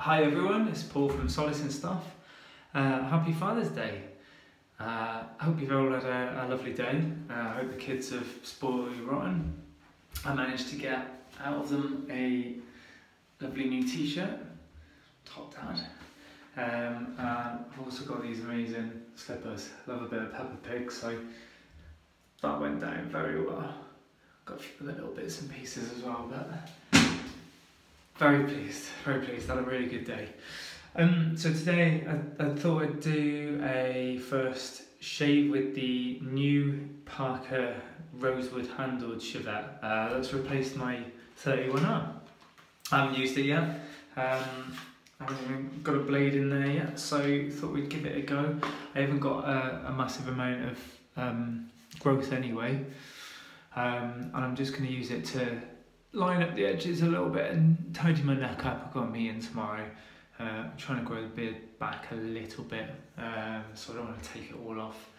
Hi everyone, it's Paul from Solace and Stuff. Happy Father's Day. I hope you've all had a lovely day. I hope the kids have spoiled you rotten. I managed to get out of them a lovely new t-shirt, top dad. And I've also got these amazing slippers. Love a bit of Peppa Pig, so that went down very well. Got a few little bits and pieces as well, but very pleased, had a really good day. So today I thought I'd do a first shave with the new Parker Rosewood handled Shavette. That's replaced my 31R. I haven't used it yet. I haven't even got a blade in there yet, so thought we'd give it a go. I haven't got a massive amount of growth anyway, and I'm just going to use it to line up the edges a little bit and tidy my neck up. I've got a meeting tomorrow. I'm trying to grow the beard back a little bit, so I don't want to take it all off.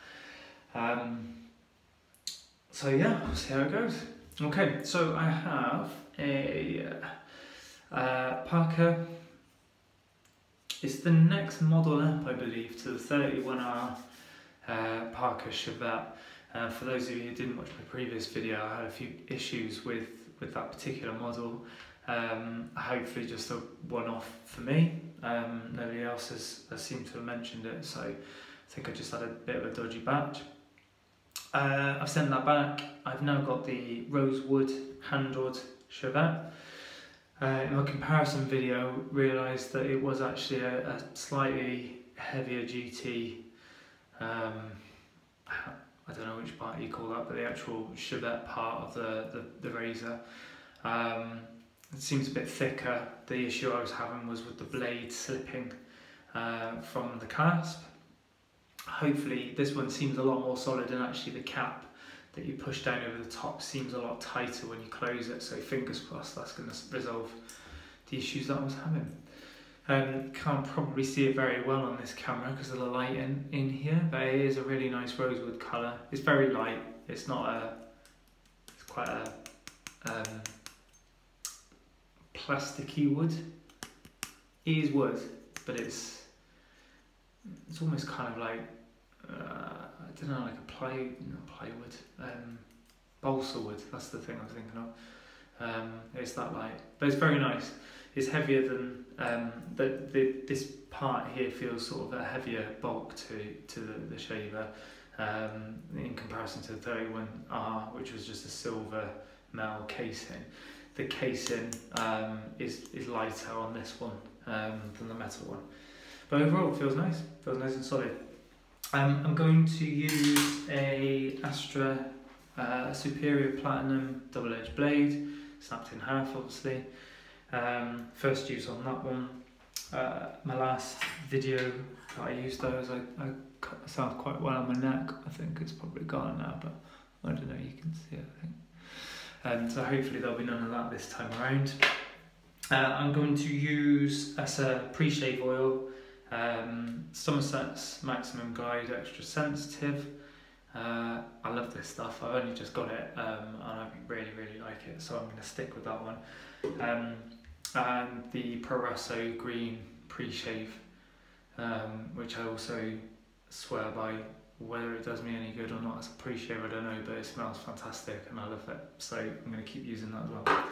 So yeah, we'll see how it goes. Okay, so I have a Parker. It's the next model up, I believe, to the 31R Parker Shavette. For those of you who didn't watch my previous video, I had a few issues with that particular model. Hopefully just a one-off for me. Nobody else has seemed to have mentioned it, so I think I just had a bit of a dodgy batch. I've sent that back. I've now got the Rosewood handled Shavette. In my comparison video, realised that it was actually a slightly heavier duty, I don't know which part you call that, but the actual Shavette part of the razor. It seems a bit thicker. The issue I was having was with the blade slipping from the clasp. Hopefully this one seems a lot more solid, and actually the cap that you push down over the top seems a lot tighter when you close it, so fingers crossed that's going to resolve the issues that I was having. Can't probably see it very well on this camera because of the light in here, but it is a really nice rosewood colour. It's very light. It's not it's quite a plasticky wood. It is wood, but it's almost kind of like I don't know, like a plywood, balsa wood. That's the thing I'm thinking of. It's that light, but it's very nice. It's heavier than this part here feels sort of a heavier bulk to the shaver in comparison to the 31R, which was just a silver metal casing. The casing is lighter on this one than the metal one, but overall it feels nice and solid. I'm going to use a Astra Superior Platinum double-edged blade, snapped in half obviously. First use on that one. My last video that I used those, I cut myself quite well on my neck. I think it's probably gone now, but I don't know, you can see it, I think. So hopefully there'll be none of that this time around. I'm going to use as a pre-shave oil, Somerset's Maximum Glide Extra Sensitive. I love this stuff. I've only just got it and I really like it, so I'm going to stick with that one. And the Proraso Green Pre-Shave, which I also swear by. Whether it does me any good or not as a pre-shave, I don't know, but it smells fantastic and I love it, so I'm going to keep using that as well.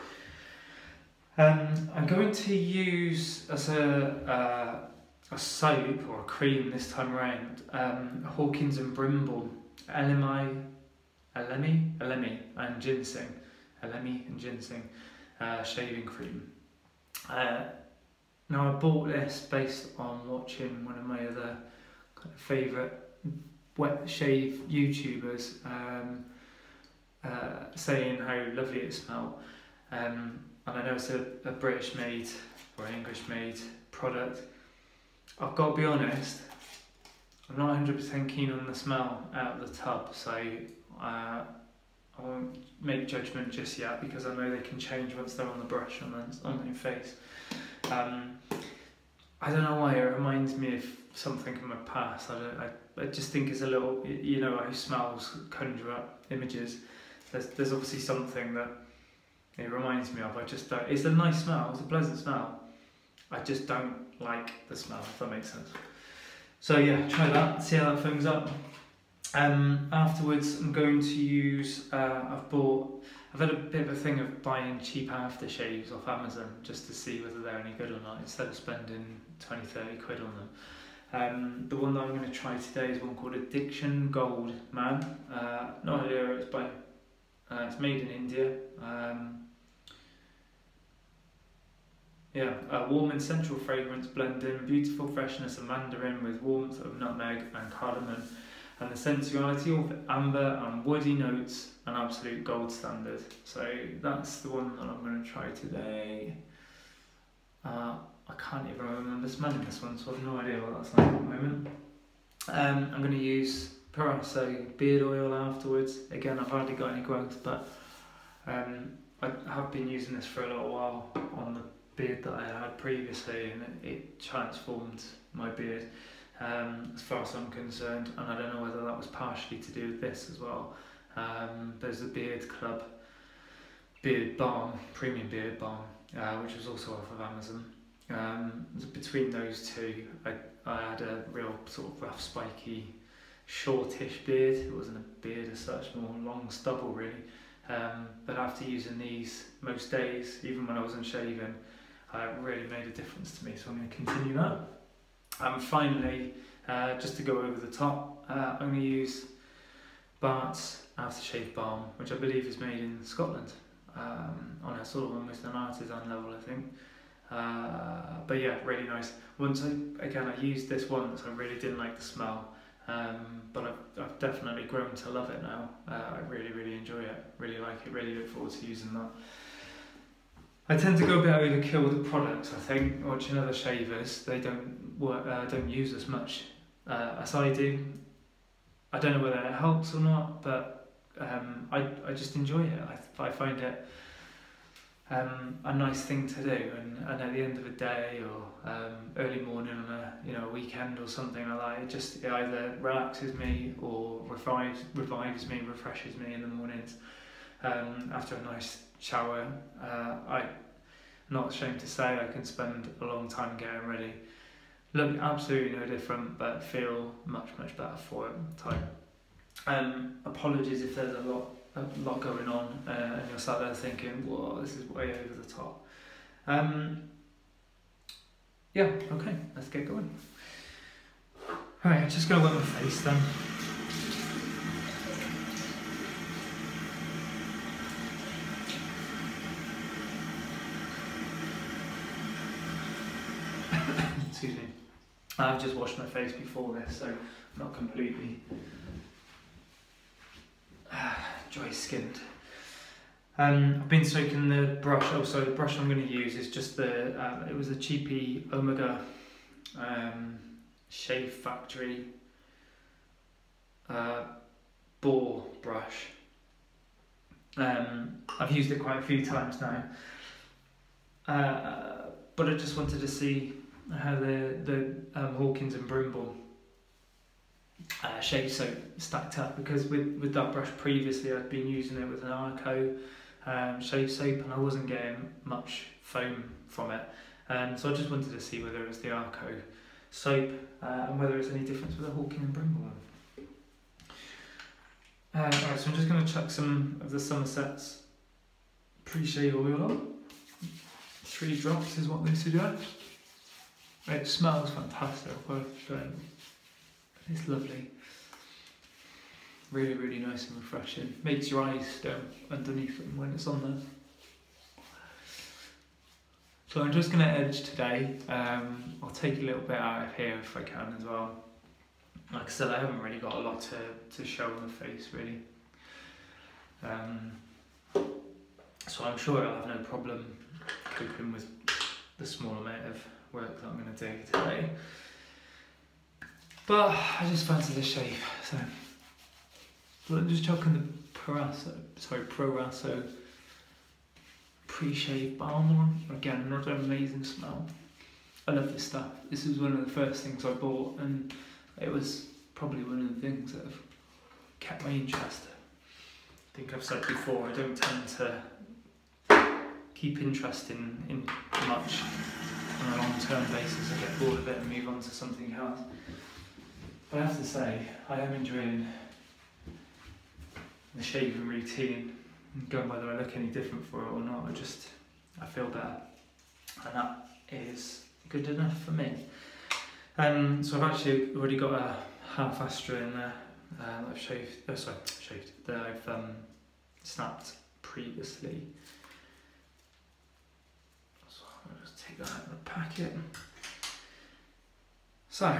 I'm going to use as a soap or a cream this time around, Hawkins and Brimble Elemi and Ginseng, shaving cream. Now I bought this based on watching one of my other kind of favourite wet shave YouTubers saying how lovely it smelled, and I know it's a British made or English made product. I've got to be honest, I'm not 100% keen on the smell out of the tub, so I won't make judgment just yet because I know they can change once they're on the brush on your face. I don't know why, it reminds me of something in my past. I just think it's a little, you know, how smells conjure up images. There's obviously something that it reminds me of. I just don't, it's a nice smell, it's a pleasant smell. I just don't like the smell, if that makes sense. So yeah, try that, see how that foams up. Afterwards I'm going to use, I've had a bit of a thing of buying cheap aftershaves off Amazon just to see whether they're any good or not, instead of spending 20-30 quid on them. The one that I'm going to try today is one called Addiction Gold Man. No idea where it's by. It's made in India. Warm and sensual fragrance blending beautiful freshness of mandarin with warmth of nutmeg and cardamom, and the sensuality of amber and woody notes, an absolute gold standard. So that's the one that I'm going to try today. I can't even remember smelling this one, so I have no idea what that's like at the moment. I'm going to use Proraso beard oil afterwards. Again, I've hardly got any growth, but I have been using this for a little while on the beard that I had previously, and it transformed my beard as far as I'm concerned, and I don't know whether that was partially to do with this as well. There's a Beard Club beard balm, premium beard balm, which was also off of Amazon. Between those two, I had a real sort of rough, spiky, shortish beard. It wasn't a beard as such, more long stubble really. But after using these most days, even when I wasn't shaving, it really made a difference to me, so I'm going to continue that. And finally, just to go over the top, I'm going to use Barts Aftershave Balm, which I believe is made in Scotland, on a sort of almost an artisan level, I think. But yeah, really nice. Once I used this once, I really didn't like the smell, but I've definitely grown to love it now. I really enjoy it, really like it, really look forward to using that. I tend to go a bit overkill with the products, I think. Watching other shavers, they don't use as much as I do. I don't know whether it helps or not, but I just enjoy it. I find it a nice thing to do, and at the end of the day or early morning on a weekend or something like that, it either relaxes me or revives me, refreshes me in the mornings. After a nice shower, I'm not ashamed to say I can spend a long time getting ready. Look absolutely no different, but feel much better for it. Apologies if there's a lot going on and you're sat there thinking, whoa, this is way over the top. Yeah, okay, let's get going. Alright, I'm just going to wet my face then. Excuse me. I've just washed my face before this, so I'm not completely dry skinned. I've been soaking the brush. Also, the brush I'm going to use is just it was a cheapy Omega Shave Factory Boar brush. I've used it quite a few times now, but I just wanted to see how the Hawkins and Brimble shave soap stacked up, because with that brush previously I'd been using it with an Arco shave soap and I wasn't getting much foam from it, so I just wanted to see whether it was the Arco soap and whether it's any difference with the Hawkins and Brimble one. Right, so I'm just going to chuck some of the Somerset's pre-shave oil on. 3 drops is what they suggest. It smells fantastic, it's lovely. Really nice and refreshing. Makes your eyes stem underneath them when it's on there. So I'm just going to edge today. I'll take a little bit out of here if I can as well. Like I said, I haven't really got a lot to show on the face really. So I'm sure I'll have no problem coping with the small amount of work that I'm going to do today. But I just fancy the shave, so I'm just chucking the Proraso pre-shave balm on. Again, another amazing smell. I love this stuff. This was one of the first things I bought, and it was probably one of the things that have kept my interest. I think I've said before, I don't tend to keep interest in much on a long long-term basis I get bored of it and move on to something else. But I have to say, I am enjoying the shaving routine, and going whether I look any different for it or not, I feel better, and that is good enough for me. So I've actually already got a half Astra in there that I've that I've snapped previously. So I'll just take that out of the packet. So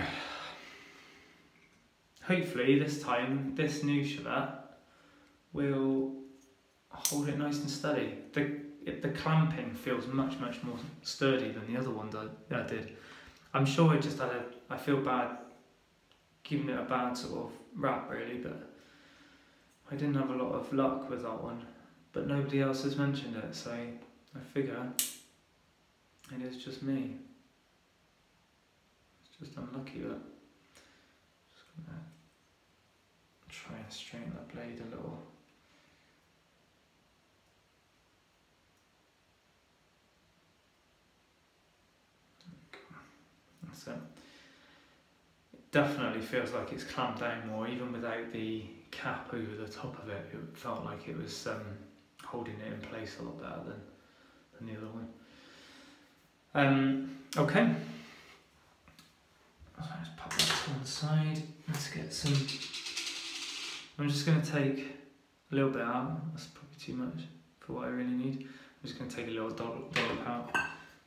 hopefully this time, this new Shavette will hold it nice and steady. The clamping feels much more sturdy than the other one that I did. I'm sure I feel bad giving it a bad sort of rap really, but I didn't have a lot of luck with that one. But nobody else has mentioned it, so I figure it is just me. It's just unlucky, but just gonna try and straighten the blade a little. That's it. It definitely feels like it's clamped down more, even without the cap over the top of it. It felt like it was holding it in place a lot better than the other one. Okay. So let's pop that to one side. Let's get some. I'm just going to take a little bit out. That's probably too much for what I really need. I'm just going to take a little dollop out,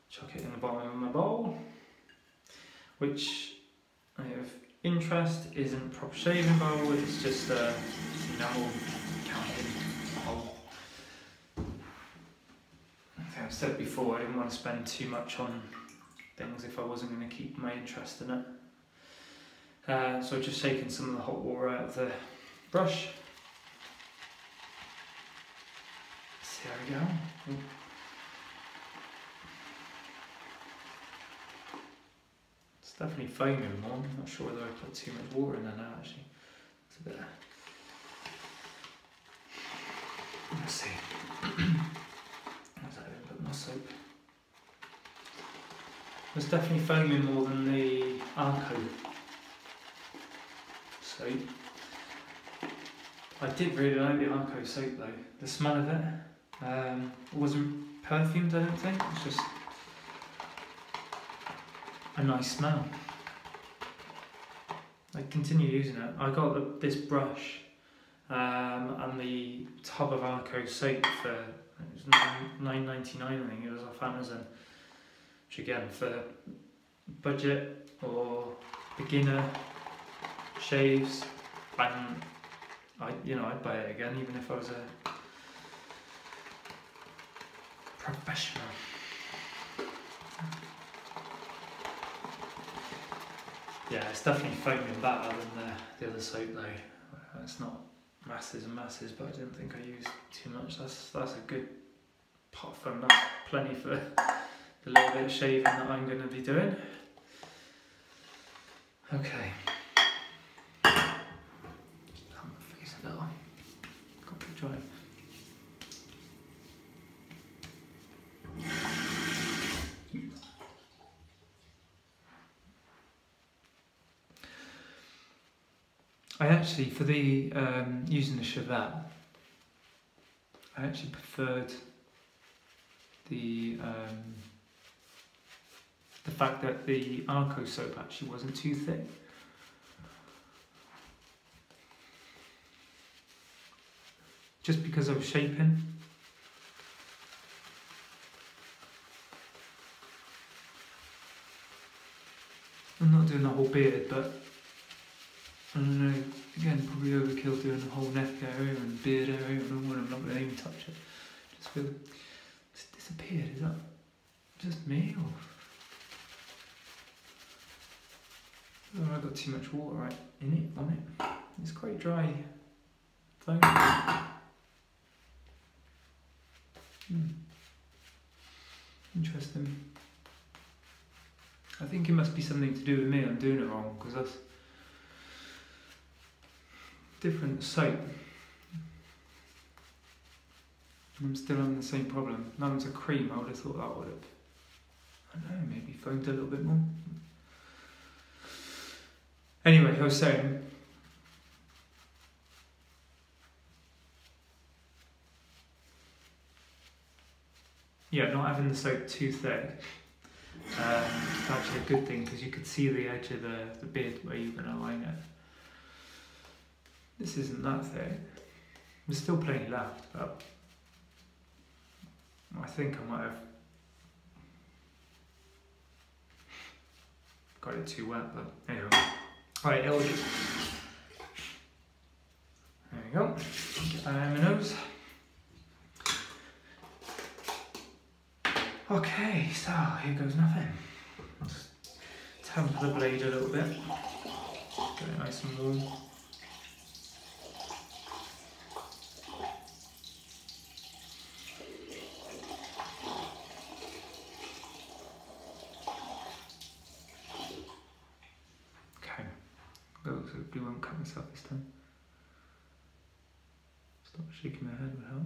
chuck it in the bottom of my bowl, which I have interest isn't a proper shaving bowl, it's just a enamel counting bowl. I think I've said before, I didn't want to spend too much on things if I wasn't going to keep my interest in it. So I've just shaken some of the hot water out of the brush. So there we go. It's definitely foaming more. I'm not sure whether I put too much water in there now actually. It's a bit. Let's see. Where's that? I didn't put my soap. It's definitely foaming more than the Arco soap. I did really like the Arco soap though. The smell of it wasn't perfumed, I don't think. It's just a nice smell. I continue using it. I got this brush and the tub of Arco soap for $9.99 I think it was off Amazon. Which again, for budget or beginner shaves, I'd buy it again even if I was a professional. Yeah, it's definitely foaming better than the other soap though. It's not masses and masses, but I didn't think I used too much. That's a good pot of fun. That's plenty for the little bit of shaving that I'm going to be doing. Okay. Calm my face a little. Got to be dry. I actually, for the using the Shavette, I actually preferred the fact that the Arco soap actually wasn't too thick. Just because I was shaping. I'm not doing the whole beard, but I don't know, again, probably overkill doing the whole neck area and beard area, and I'm not going to even touch it. Just feel it's disappeared. Is that just me, or have I got too much water in it, on it? It's quite dry. Foam. Interesting. I think it must be something to do with me. I'm doing it wrong, because that's different soap. I'm still having the same problem. That one's a cream. I would have thought that would don't know, maybe foamed a little bit more. Anyway, I was saying, yeah, not having the soap too thick. It's actually a good thing because you could see the edge of the beard where you're going to line it. This isn't that thick. There's still plenty left, but I think I might have got it too wet, but anyway. Right, it'll do. There we go. Get that out of my nose. Okay, so here goes nothing. I'll just temper the blade a little bit. Get it nice and warm. Hopefully won't cut myself this time. Stop shaking my head would help.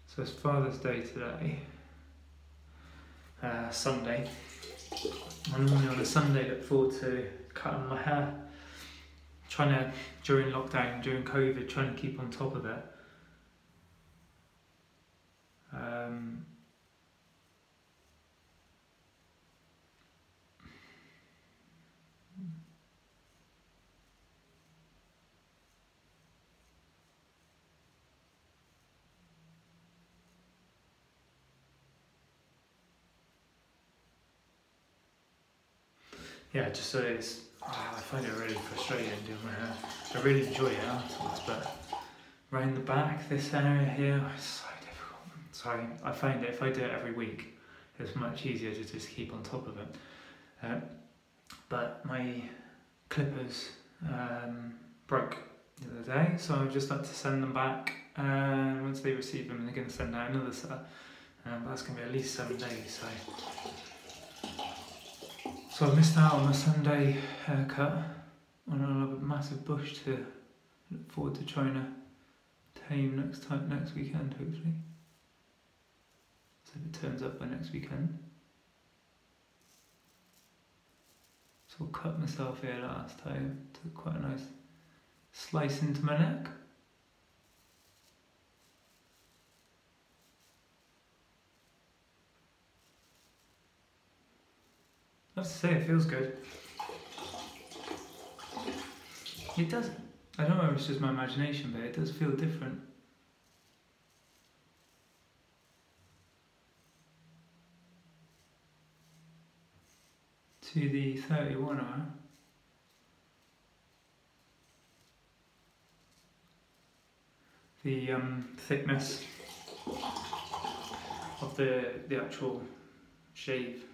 So it's Father's Day today, Sunday. I normally on a Sunday look forward to cutting my hair. Trying to, during lockdown, during COVID, trying to keep on top of it. Yeah, just so it's, I find it really frustrating doing my hair. I really enjoy it afterwards, but around the back, this area here, it's so difficult. So I find that if I do it every week, it's much easier to just keep on top of it. But my clippers broke the other day, so I've just had to send them back. Once they receive them, they're going to send out another set. But that's going to be at least 7 days. So I missed out on a Sunday haircut, and I'll have a massive bush to look forward to trying to tame next weekend, hopefully. So if it turns up by next weekend. So I cut myself here last time, took quite a nice slice into my neck. I have to say, it feels good. It does. I don't know if it's just my imagination, but it does feel different. To the 31 hour. The thickness of the actual shave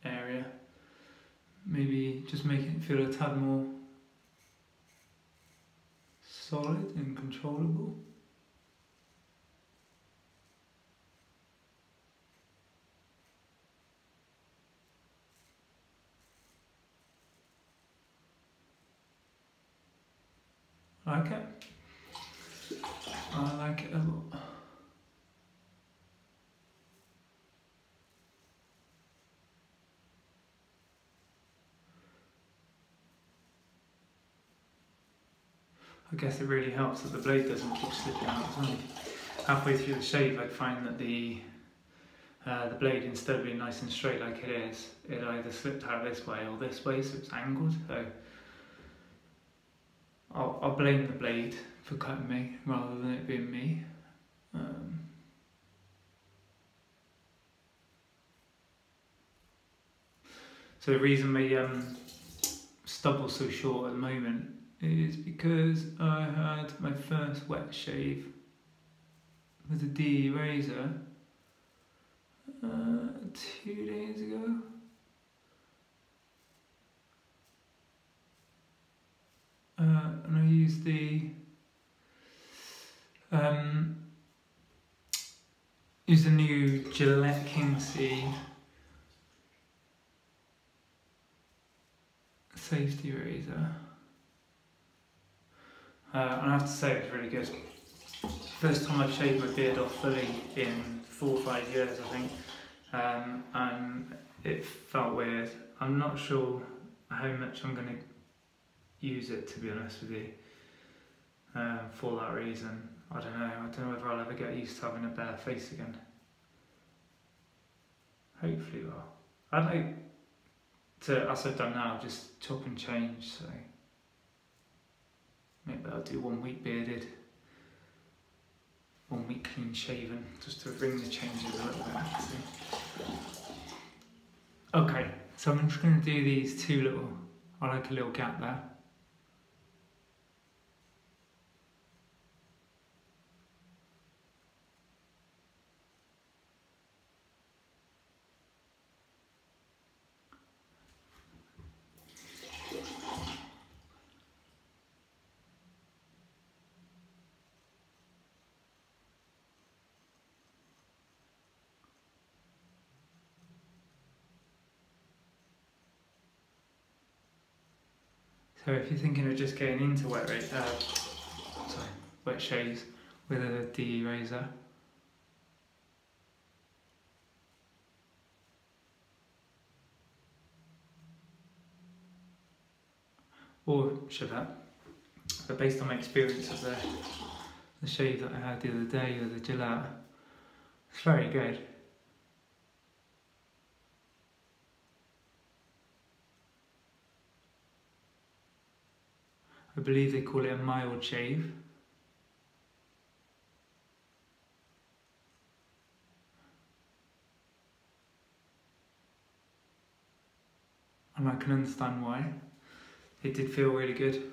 area. Maybe just making it feel a tad more solid and controllable. I like it. I like it a lot. I guess it really helps that the blade doesn't keep slipping out as well. Halfway through the shave, I'd find that the blade, instead of being nice and straight like it is, it either slipped out this way or this way, so it's angled. So I'll blame the blade for cutting me rather than it being me. So the reason my stubble's so short at the moment is because I had my first wet shave with a DE razor 2 days ago. And I used the use the new Gillette Kingseed safety razor. And I have to say it's really good. First time I've shaved my beard off fully in 4 or 5 years, I think, and it felt weird. I'm not sure how much I'm going to use it, to be honest with you, for that reason. I don't know whether I'll ever get used to having a bare face again. Hopefully well. I'd like to, as I've done now, just chop and change, so maybe I'll do 1 week bearded, 1 week clean shaven, just to bring the changes a little bit, actually. Okay, so I'm just going to do these 2 little, I like a little gap there. So if you're thinking of just getting into wet shaves with a DE razor, or Shavette, but based on my experience of the shave that I had the other day with the Gillette, it's very good. I believe they call it a mild shave. And I can understand why. It did feel really good.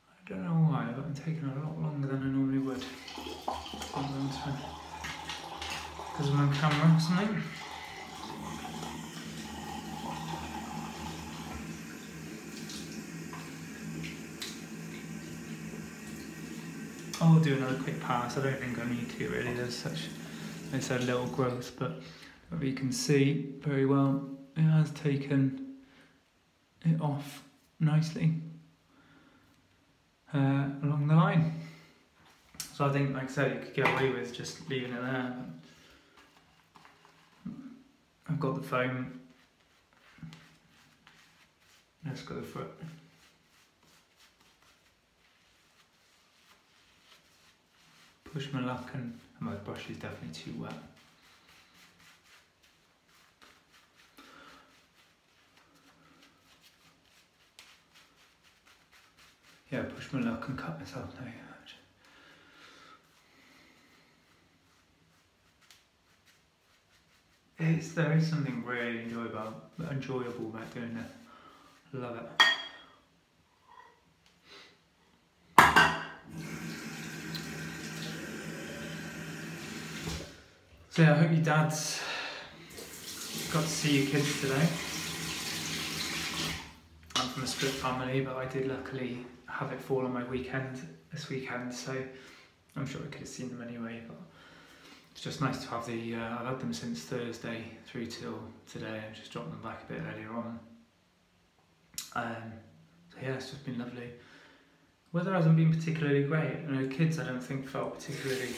I don't know why, but I'm taking a lot longer than I normally would. Because I'm on camera or something. I'll do another quick pass. I don't think I need to really. There's such, it's a little growth, but you can see very well it has taken it off nicely along the line. So I think, like I said, you could get away with just leaving it there. I've got the foam. Let's go for it. Push my luck, and my brush is definitely too wet. Yeah, push my luck and cut myself now. There is something really enjoyable about doing it. Love it. So yeah, I hope your dad's got to see your kids today. I'm from a split family, but I did luckily have it fall on my weekend this weekend, so I'm sure I could have seen them anyway. But it's just nice to have the, I've had them since Thursday through till today. I've just dropped them back a bit earlier on. So yeah, it's just been lovely. Weather hasn't been particularly great. You know, kids I don't think felt particularly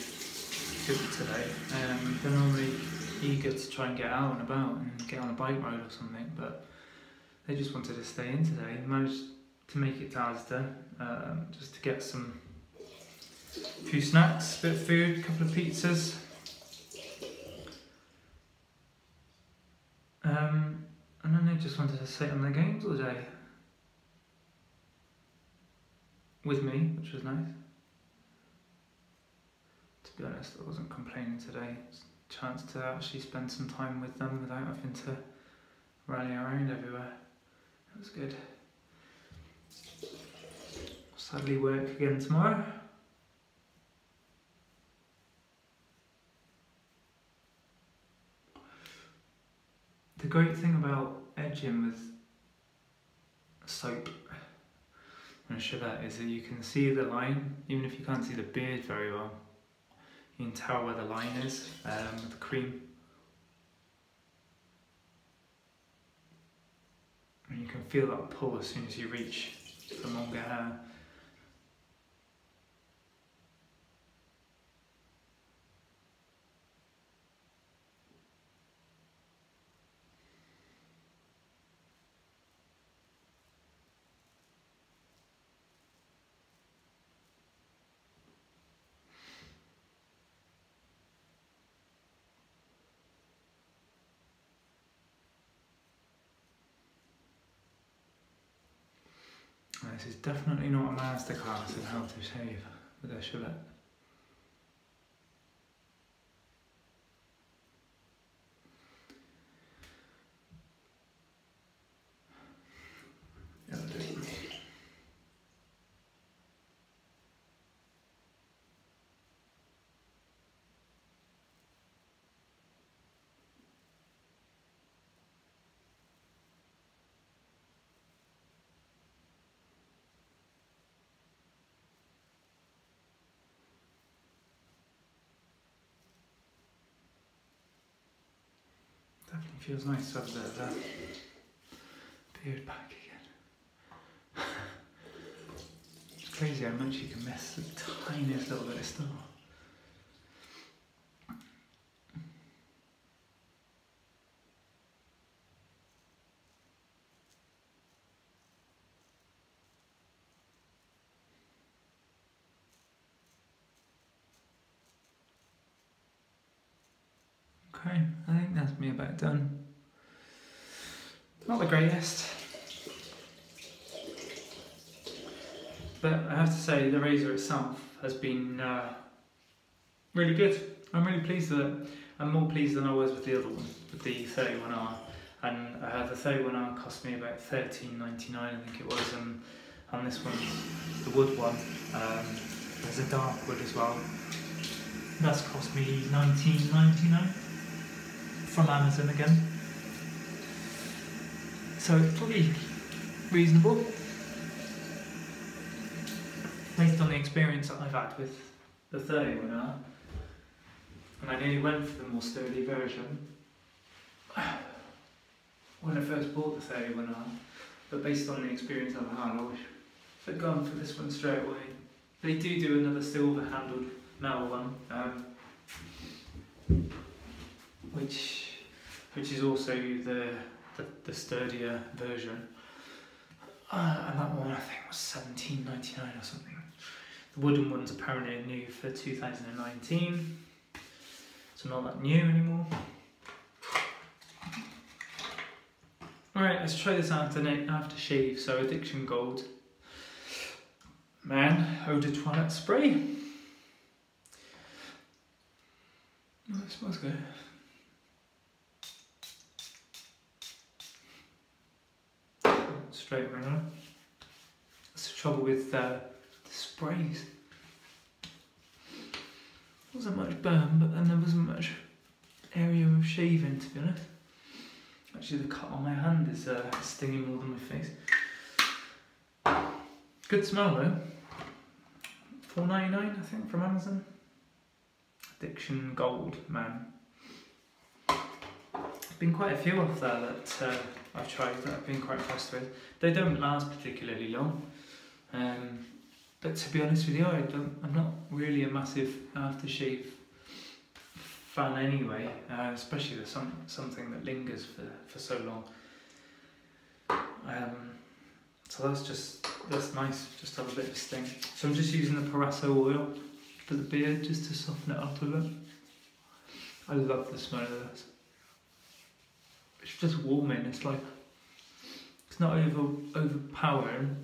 good today. They're normally eager to try and get out and about and get on a bike ride or something, but they just wanted to stay in today. Managed to make it to Asda, just to get a few snacks, a bit of food, a couple of pizzas. And then they just wanted to sit on their games all day with me, which was nice. To be honest, I wasn't complaining today. It's a chance to actually spend some time with them without having to rally around everywhere. That was good. Sadly work again tomorrow. The great thing about edging with soap and a Shavette is that you can see the line, even if you can't see the beard very well. You can tell where the line is with the cream. And you can feel that pull as soon as you reach the longer hair. This is definitely not a masterclass of how to shave with a Shavette. Definitely feels nice to have a bit of that beard back again. It's crazy how much you can miss the tiniest little bit of stuff. Okay, I think that's me about done. Not the greatest, but I have to say the razor itself has been really good. I'm really pleased with it. I'm more pleased than I was with the other one, with the 31R. And the 31R cost me about $13.99, I think it was, and this one, the wood one, there's a dark wood as well. That's cost me $19.99. From Amazon again, so it's probably reasonable based on the experience that I've had with the 31R, and I nearly went for the more sturdy version when I first bought the 31R, but based on the experience I've had, I wish I'd gone for this one straight away. They do another silver handled metal one, which is also the sturdier version, and that one I think was $17.99 or something. The wooden one's apparently new for 2019, so not that new anymore. Alright, let's try this aftershave. So Addiction Gold Man Eau de Toilette Spray. Oh, it smells good. Straight around. That's the trouble with the sprays. There wasn't much burn, but then there wasn't much area of shaving, to be honest. Actually, the cut on my hand is stinging more than my face. Good smell though. $4.99 I think from Amazon. Addiction Gold Man. Been quite a few off there that I've tried that I've been quite impressed with. They don't last particularly long, but to be honest with you, I'm not really a massive aftershave fan anyway, especially with something that lingers for so long. So that's nice, just to have a bit of sting. So I'm just using the Proraso oil for the beard just to soften it up a bit. I love the smell of this. It's just warming. It's like, it's not overpowering,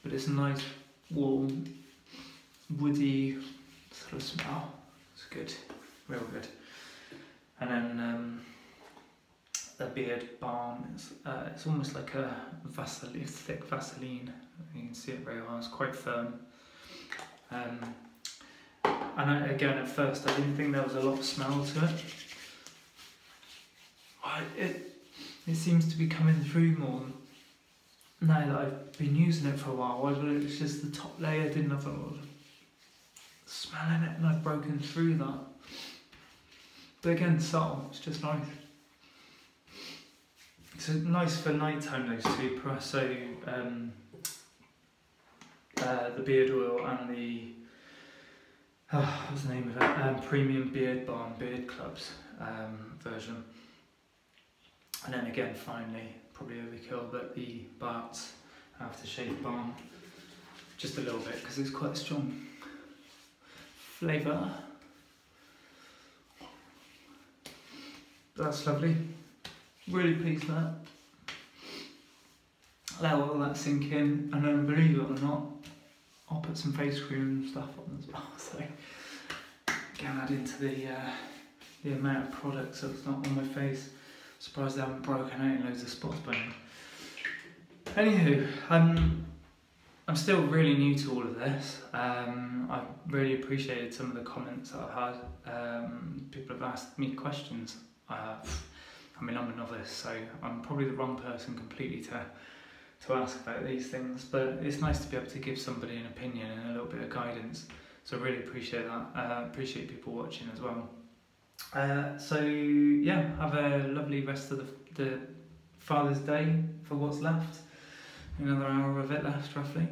but it's a nice warm woody sort of smell. It's good, real good. And then the beard balm, it's almost like a Vaseline, thick Vaseline. You can see it very well, it's quite firm. And again, at first I didn't think there was a lot of smell to it. it seems to be coming through more now that I've been using it for a while. It's just the top layer didn't have a lot of smelling it, and I've broken through that. But again, subtle, it's just nice. It's nice for nighttime, those two, Proraso, the beard oil and the, what's the name of it, Premium Beard Balm, Beard Clubs version. And then again, finally, probably overkill, but the Barts Aftershave Balm, just a little bit, because it's quite a strong flavour. That's lovely. Really pleased with that. Let all that sink in, and then believe it or not, I'll put some face cream and stuff on as well. So again, add into the amount of products that's not on my face. Surprised they haven't broken out in loads of spots by now. Anywho, I'm still really new to all of this. I've really appreciated some of the comments that I've had. People have asked me questions. I mean, I'm a novice, so I'm probably the wrong person completely to ask about these things, but it's nice to be able to give somebody an opinion and a little bit of guidance, so I really appreciate that. Appreciate people watching as well. So yeah, have a lovely rest of the Father's Day for what's left. Another hour of it left, roughly.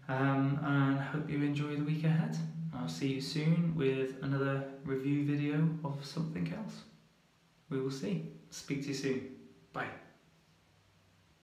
And I hope you enjoy the week ahead. I'll see you soon with another review video of something else. We will see. Speak to you soon. Bye.